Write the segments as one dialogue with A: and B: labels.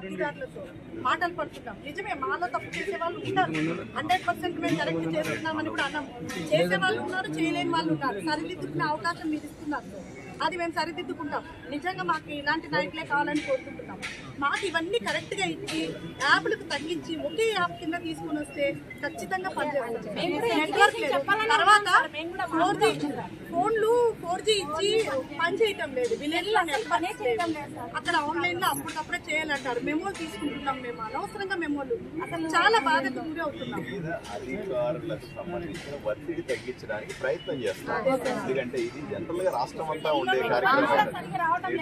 A: లబ్ధిదారులతో మాటలు పడుతున్నాం. నిజమే, మాలో తప్పు చేసే వాళ్ళు ఉన్నారు. 100% మేము కరెక్ట్ చేస్తున్నామని కూడా అన్నాం. చేసే వాళ్ళు ఉన్నారు, చేయలేని వాళ్ళు ఉన్నారు. సరిదిద్దుకునే అవకాశం మీరు ఇస్తున్నారు. అది మేము సరిదిద్దుకుంటాం. నిజంగా మాకు ఇలాంటి నాయకులే కావాలని కోరుకుంటున్నాం. మాకు ఇవన్నీ కరెక్ట్గా ఇచ్చి యాప్లకు తగ్గించి ఒకే యాప్ కింద తీసుకుని వస్తే ఖచ్చితంగా పనిచేస్తాం. నెట్వర్క్ లేదు, తర్వాత 4G ఫోన్లు 4G ఇచ్చి పని చేయటం లేదు. విలేజ్లో నెట్వర్క్ లేదు. అక్కడ ఆన్లైన్లో అప్పటికప్పుడే చేయాలంటారు. మెమోలు తీసుకుంటున్నాం. మేము అనవసరంగా మెమోలు అసలు చాలా బాధకు గురి అవుతున్నాం.
B: అధికారులకు సంబంధించిన ఒత్తిడి తగ్గించడానికి ప్రయత్నం చేస్తాం. ఎందుకంటే ఇది జనరల్ గా రాష్ట్రం అంతా ఉండే కార్యక్రమం.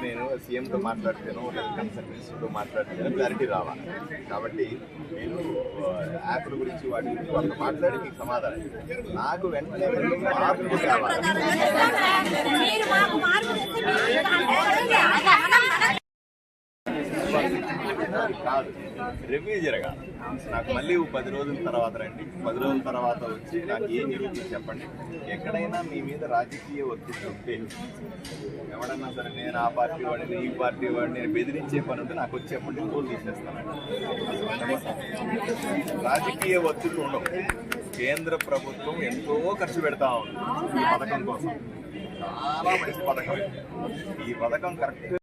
B: నేను సీఎంతో మాట్లాడితేనో కన్సల్టెన్సీతో మాట్లాడితేనో క్లారిటీ రావాలి. కాబట్టి నేను యాప్ల గురించి వాటి గురించి వాళ్ళతో మాట్లాడి మీకు సమాధానం నాకు వెంటనే మార్పు కాదు, రివ్యూ జరగాలి. నాకు మళ్ళీ 10 రోజుల తర్వాత రండి, 10 రోజుల తర్వాత వచ్చి నాకు ఏం జరుగుతుంది చెప్పండి. ఎక్కడైనా మీ మీద రాజకీయ ఒత్తిడి ఉంటే ఎవడన్నా సరే నేను ఆ పార్టీ వాడిని ఈ పార్టీ వాడిని నేను బెదిరించే పని ఉంటే నాకు వచ్చి చెప్పండి, తోలు తీసేస్తానండి. రాజకీయ ఒత్తిడి ఉండవు. కేంద్ర ప్రభుత్వం ఎంతో ఖర్చు పెడతా ఉంది ఈ పథకం కోసం. చాలా మంచి పథకం. ఈ పథకం కరెక్ట్